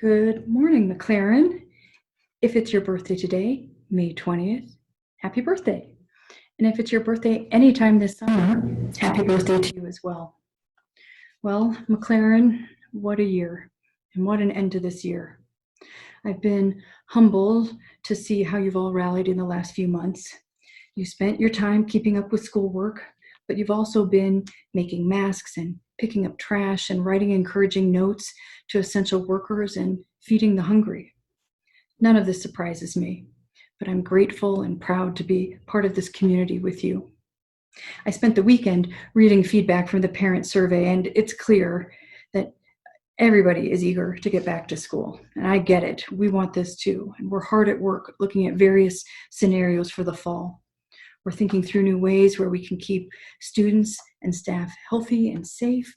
Good morning, MacLaren. If it's your birthday today, May 20th, happy birthday. And if it's your birthday anytime this summer, happy birthday to you as well. Well, MacLaren, what a year, and what an end to this year. I've been humbled to see how you've all rallied in the last few months. You spent your time keeping up with schoolwork, but you've also been making masks and picking up trash and writing encouraging notes to essential workers and feeding the hungry. None of this surprises me, but I'm grateful and proud to be part of this community with you. I spent the weekend reading feedback from the parent survey, and it's clear that everybody is eager to get back to school. And I get it. We want this too. And we're hard at work looking at various scenarios for the fall. We're thinking through new ways where we can keep students and staff healthy and safe.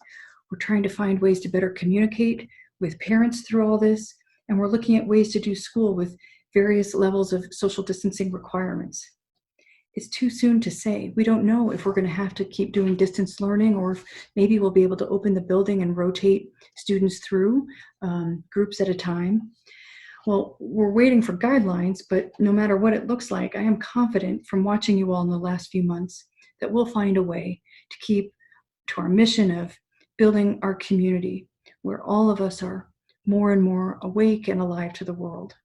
We're trying to find ways to better communicate with parents through all this. And we're looking at ways to do school with various levels of social distancing requirements. It's too soon to say. We don't know if we're going to have to keep doing distance learning or if maybe we'll be able to open the building and rotate students through groups at a time. Well, we're waiting for guidelines, but no matter what it looks like, I am confident from watching you all in the last few months that we'll find a way to keep to our mission of building our community where all of us are more and more awake and alive to the world.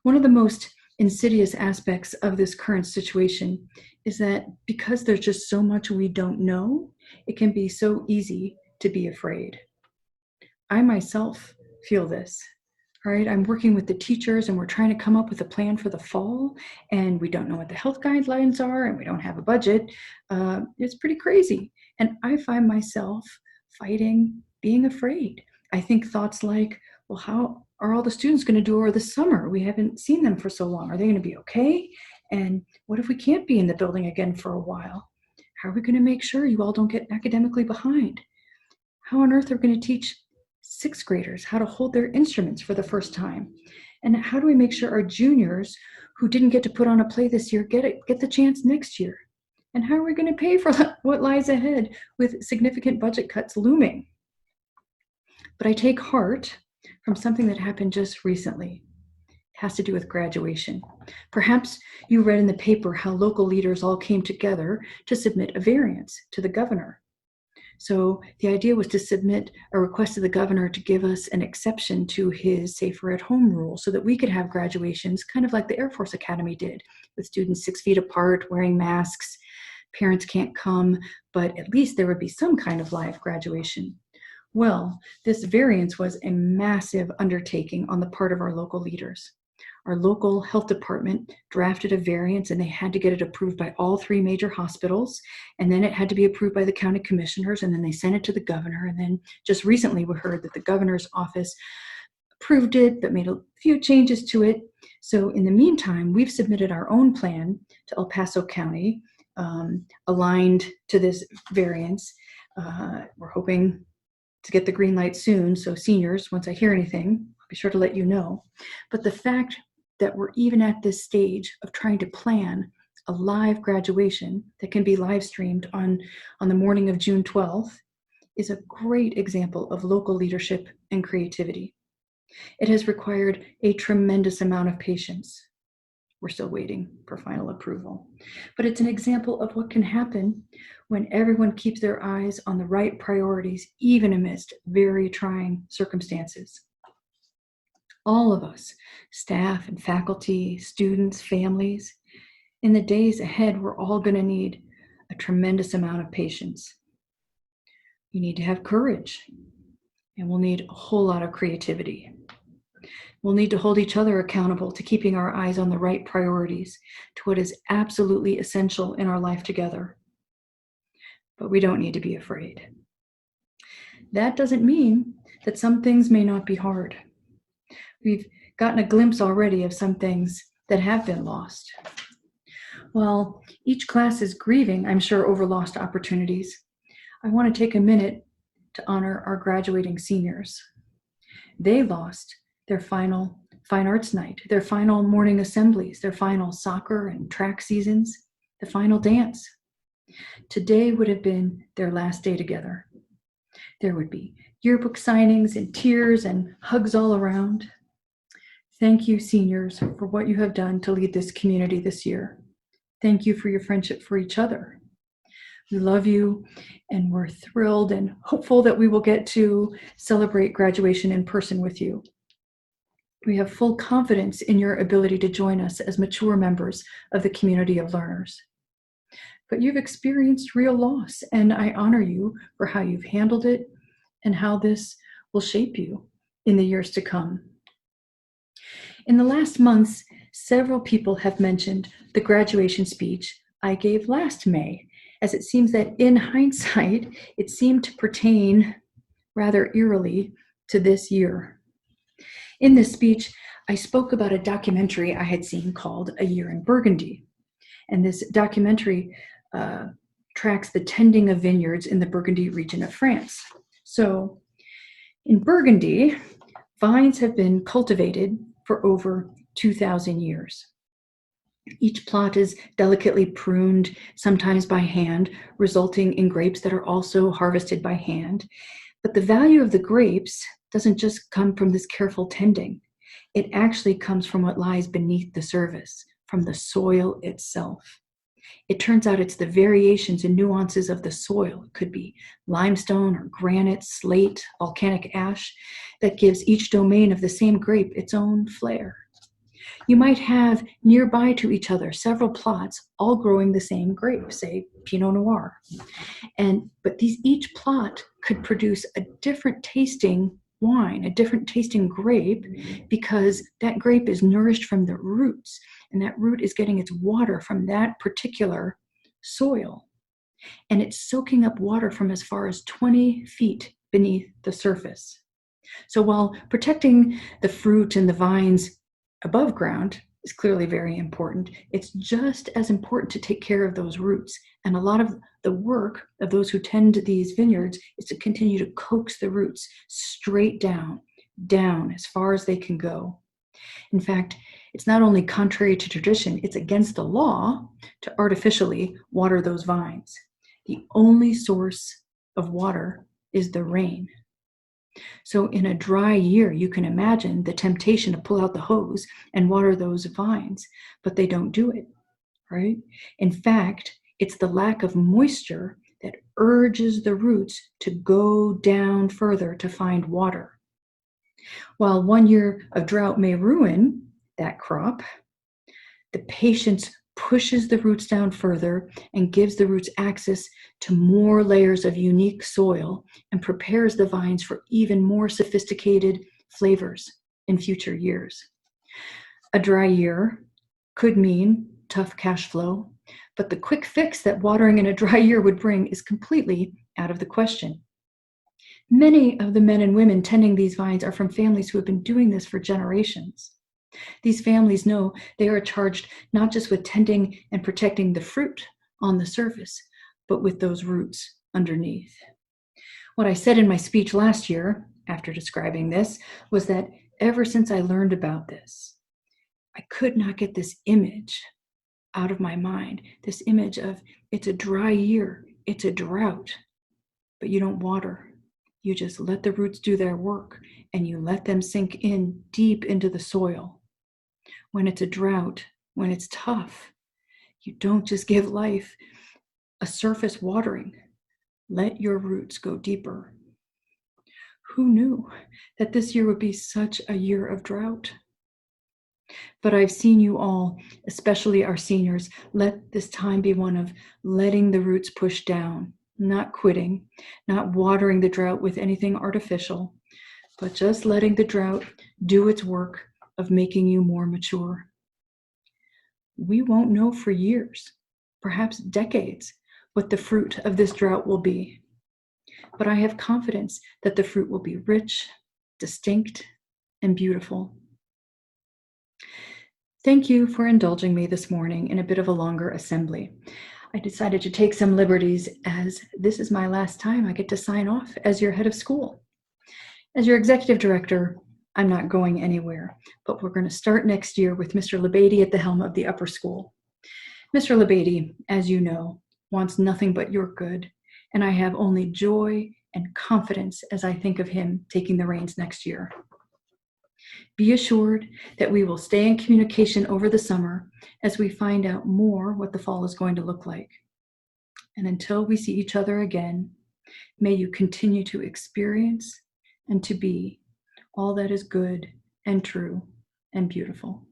One of the most insidious aspects of this current situation is that because there's just so much we don't know, it can be so easy to be afraid. I myself feel this. Right, I'm working with the teachers and we're trying to come up with a plan for the fall, and we don't know what the health guidelines are and we don't have a budget. It's pretty crazy. And I find myself fighting, being afraid. I think thoughts like, well, how are all the students going to do over the summer? We haven't seen them for so long. Are they going to be okay? And what if we can't be in the building again for a while? How are we going to make sure you all don't get academically behind? How on earth are we going to teach sixth graders how to hold their instruments for the first time? And how do we make sure our juniors who didn't get to put on a play this year get the chance next year? And how are we going to pay for what lies ahead with significant budget cuts looming? But I take heart from something that happened just recently. It has to do with graduation. Perhaps you read in the paper how local leaders all came together to submit a variance to the governor. So the idea was to submit a request to the governor to give us an exception to his safer at home rule so that we could have graduations kind of like the Air Force Academy did, with students 6 feet apart, wearing masks. Parents can't come, but at least there would be some kind of live graduation. Well, this variance was a massive undertaking on the part of our local leaders. Our local health department drafted a variance and they had to get it approved by all 3 major hospitals. And then it had to be approved by the county commissioners, and then they sent it to the governor. And then just recently we heard that the governor's office approved it, but made a few changes to it. So in the meantime, we've submitted our own plan to El Paso County, aligned to this variance. We're hoping to get the green light soon. So seniors, once I hear anything, I'll be sure to let you know. But the fact that we're even at this stage of trying to plan a live graduation that can be live streamed on the morning of June 12th is a great example of local leadership and creativity. It has required a tremendous amount of patience. We're still waiting for final approval. But it's an example of what can happen when everyone keeps their eyes on the right priorities, even amidst very trying circumstances. All of us, staff and faculty, students, families, in the days ahead, we're all going to need a tremendous amount of patience. You need to have courage, and we'll need a whole lot of creativity. We'll need to hold each other accountable to keeping our eyes on the right priorities, to what is absolutely essential in our life together. But we don't need to be afraid. That doesn't mean that some things may not be hard. We've gotten a glimpse already of some things that have been lost. While each class is grieving, I'm sure, over lost opportunities, I want to take a minute to honor our graduating seniors. They lost their final fine arts night, their final morning assemblies, their final soccer and track seasons, the final dance. Today would have been their last day together. There would be yearbook signings and tears and hugs all around. Thank you, seniors, for what you have done to lead this community this year. Thank you for your friendship for each other. We love you, and we're thrilled and hopeful that we will get to celebrate graduation in person with you. We have full confidence in your ability to join us as mature members of the community of learners. But you've experienced real loss, and I honor you for how you've handled it and how this will shape you in the years to come. In the last months, several people have mentioned the graduation speech I gave last May, as it seems that in hindsight, it seemed to pertain rather eerily to this year. In this speech, I spoke about a documentary I had seen called A Year in Burgundy. And this documentary tracks the tending of vineyards in the Burgundy region of France. So in Burgundy, vines have been cultivated for over 2,000 years. Each plot is delicately pruned, sometimes by hand, resulting in grapes that are also harvested by hand. But the value of the grapes doesn't just come from this careful tending. It actually comes from what lies beneath the surface, from the soil itself. It turns out it's the variations and nuances of the soil. It could be limestone or granite, slate, volcanic ash, that gives each domain of the same grape its own flair. You might have nearby to each other several plots all growing the same grape, say Pinot Noir. But each plot could produce a different tasting wine, a different tasting grape, because that grape is nourished from the roots, and that root is getting its water from that particular soil. And it's soaking up water from as far as 20 feet beneath the surface. So while protecting the fruit and the vines above ground is clearly very important, it's just as important to take care of those roots. And a lot of the work of those who tend these vineyards is to continue to coax the roots straight down as far as they can go. In fact, it's not only contrary to tradition, it's against the law to artificially water those vines. The only source of water is the rain. So in a dry year, you can imagine the temptation to pull out the hose and water those vines, but they don't do it, right? In fact, it's the lack of moisture that urges the roots to go down further to find water. While 1 year of drought may ruin that crop, the patience pushes the roots down further and gives the roots access to more layers of unique soil and prepares the vines for even more sophisticated flavors in future years. A dry year could mean tough cash flow, but the quick fix that watering in a dry year would bring is completely out of the question. Many of the men and women tending these vines are from families who have been doing this for generations. These families know they are charged not just with tending and protecting the fruit on the surface, but with those roots underneath. What I said in my speech last year, after describing this, was that ever since I learned about this, I could not get this image out of my mind, this image of it's a dry year, it's a drought, but you don't water. You just let the roots do their work, and you let them sink in deep into the soil. When it's a drought, when it's tough, you don't just give life a surface watering. Let your roots go deeper. Who knew that this year would be such a year of drought? But I've seen you all, especially our seniors, let this time be one of letting the roots push down, not quitting, not watering the drought with anything artificial, but just letting the drought do its work of making you more mature. We won't know for years, perhaps decades, what the fruit of this drought will be. But I have confidence that the fruit will be rich, distinct, and beautiful. Thank you for indulging me this morning in a bit of a longer assembly. I decided to take some liberties as this is my last time I get to sign off as your head of school. As your executive director, I'm not going anywhere, but we're going to start next year with Mr. Labady at the helm of the upper school. Mr. Labady, as you know, wants nothing but your good, and I have only joy and confidence as I think of him taking the reins next year. Be assured that we will stay in communication over the summer as we find out more what the fall is going to look like. And until we see each other again, may you continue to experience and to be all that is good and true and beautiful.